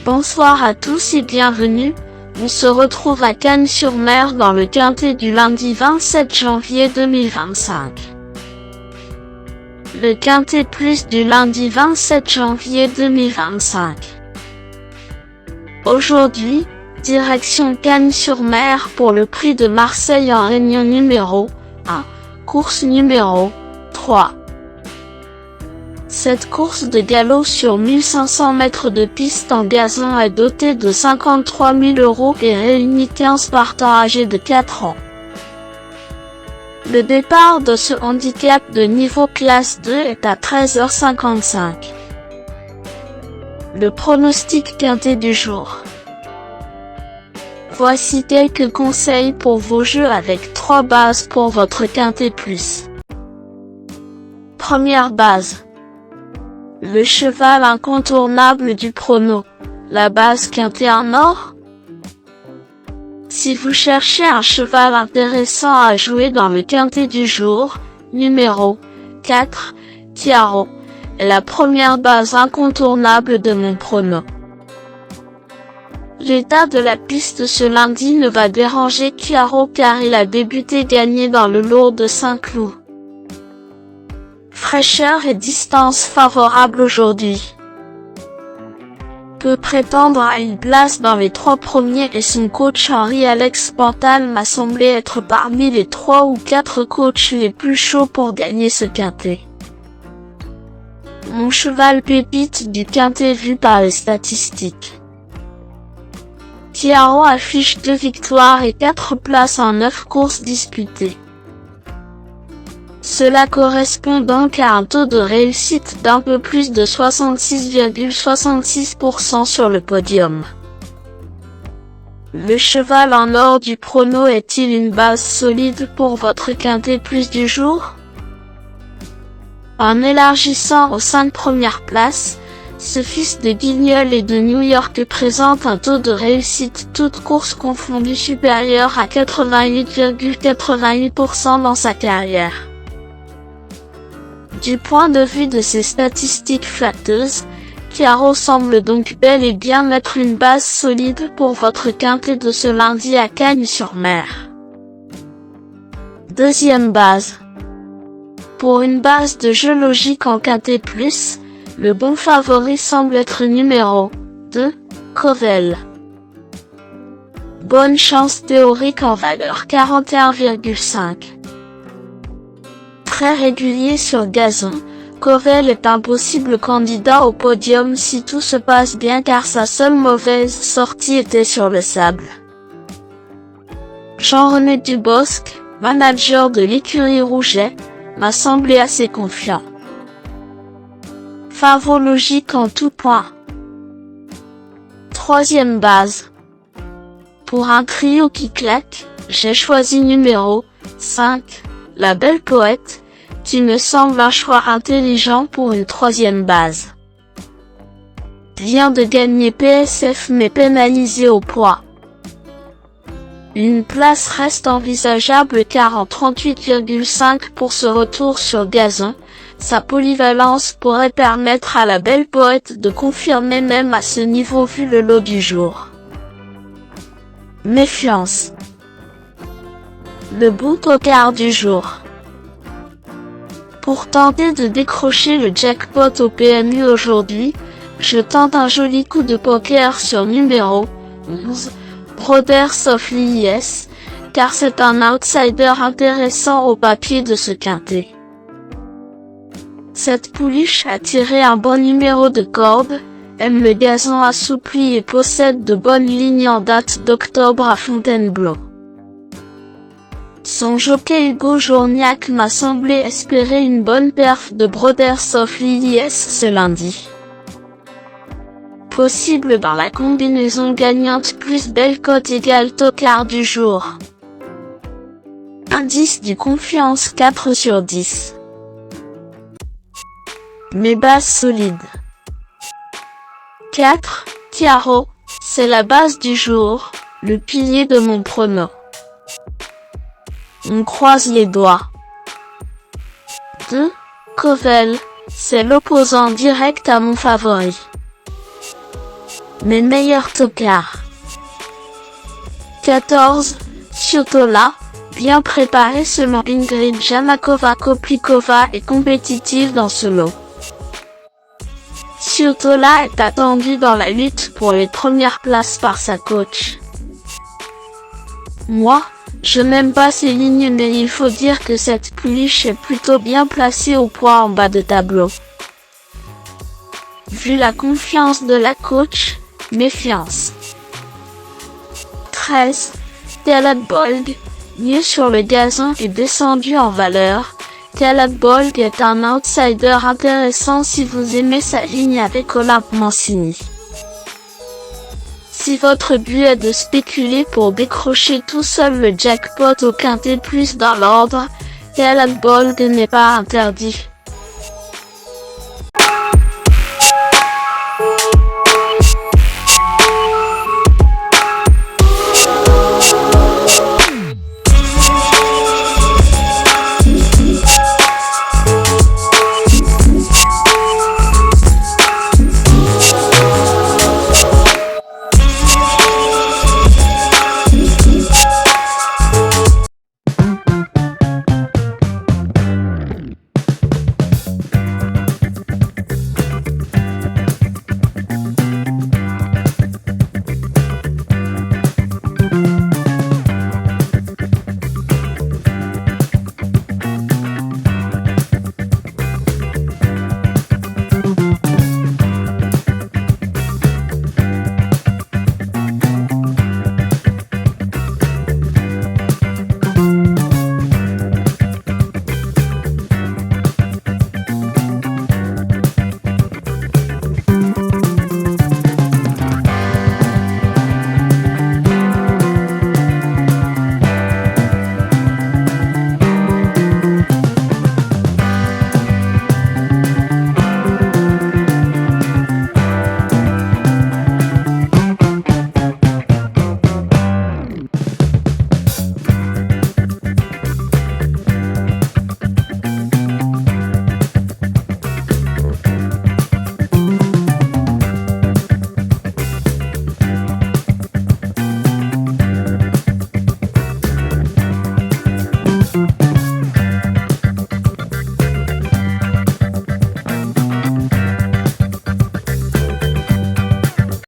Bonsoir à tous et bienvenue. On se retrouve à Cagnes-sur-Mer dans le quintet du lundi 27 janvier 2025. Le quintet plus du lundi 27 janvier 2025. Aujourd'hui, direction Cagnes-sur-Mer pour le prix de Marseille en réunion numéro 1, course numéro 3. Cette course de galop sur 1500 mètres de piste en gazon est dotée de 53 000 € et réunit 15 partants âgés de 4 ans. Le départ de ce handicap de niveau classe 2 est à 13h55. Le pronostic quintet du jour. Voici quelques conseils pour vos jeux avec 3 bases pour votre quintet plus. Première base. Le cheval incontournable du prono, la base quintet en or. Si vous cherchez un cheval intéressant à jouer dans le quintet du jour, numéro 4, Chiaro, est la première base incontournable de mon prono. L'état de la piste ce lundi ne va déranger Chiaro car il a débuté gagné dans le lot de Saint-Cloud. Fraîcheur et distance favorable aujourd'hui. Peut prétendre à une place dans les 3 premiers et son coach Henri-Alex Pantal m'a semblé être parmi les 3 ou 4 coachs les plus chauds pour gagner ce quintet. Mon cheval pépite du quintet vu par les statistiques. Chiaro affiche 2 victoires et 4 places en 9 courses disputées. Cela correspond donc à un taux de réussite d'un peu plus de 66,66% sur le podium. Le cheval en or du prono est-il une base solide pour votre quintet plus du jour? En élargissant aux 5 premières places, ce fils de Guignol et de New York présente un taux de réussite toutes courses confondues supérieur à 88,88% dans sa carrière. Du point de vue de ses statistiques flatteuses, Chiaro semble donc bel et bien être une base solide pour votre quintet de ce lundi à Cagnes-sur-Mer. Deuxième base. Pour une base de jeu logique en quintet plus, le bon favori semble être numéro 2, Covel. Bonne chance théorique en valeur 41,5. Très régulier sur gazon, Covel est un possible candidat au podium si tout se passe bien car sa seule mauvaise sortie était sur le sable. Jean-René Dubosc, manager de l'écurie Rouget, m'a semblé assez confiant. Favori logique en tout point. Troisième base. Pour un trio qui claque, j'ai choisi numéro 5, la belle poète, qui me semble un choix intelligent pour une troisième base. Vient de gagner PSF mais pénalisé au poids. Une place reste envisageable car en 38,5 pour ce retour sur gazon, sa polyvalence pourrait permettre à la belle poète de confirmer même à ce niveau vu le lot du jour. Méfiance. Le bon au quart du jour. Pour tenter de décrocher le jackpot au PMU aujourd'hui, je tente un joli coup de poker sur numéro 11, Brothers of l'IS, car c'est un outsider intéressant au papier de ce quintet. Cette pouliche a tiré un bon numéro de corde, aime le gazon assoupli et possède de bonnes lignes en date d'octobre à Fontainebleau. Son jockey Hugo Journiac m'a semblé espérer une bonne perf de Brothers of l'IS ce lundi. Possible dans la combinaison gagnante plus belle cote égale tocard du jour. Indice du confiance 4 sur 10. Mes bases solides. 4, Chiaro, c'est la base du jour, le pilier de mon prono. On croise les doigts. 2, Covel, c'est l'opposant direct à mon favori. mes meilleurs tocards. 14. Chiotola, bien préparée selon Ingrid Janakova-Koplikova est compétitive dans ce lot. Chiotola est attendue dans la lutte pour les premières places par sa coach. Moi, je n'aime pas ces lignes mais il faut dire que cette pouliche est plutôt bien placée au point en bas de tableau. Vu la confiance de la coach, méfiance. 13. Taylor Bold, mieux sur le gazon et descendu en valeur. Taylor Bold est un outsider intéressant si vous aimez sa ligne avec Olympe Mancini. Si votre but est de spéculer pour décrocher tout seul le jackpot au quintet plus dans l'ordre, Taylor Bold n'est pas interdit.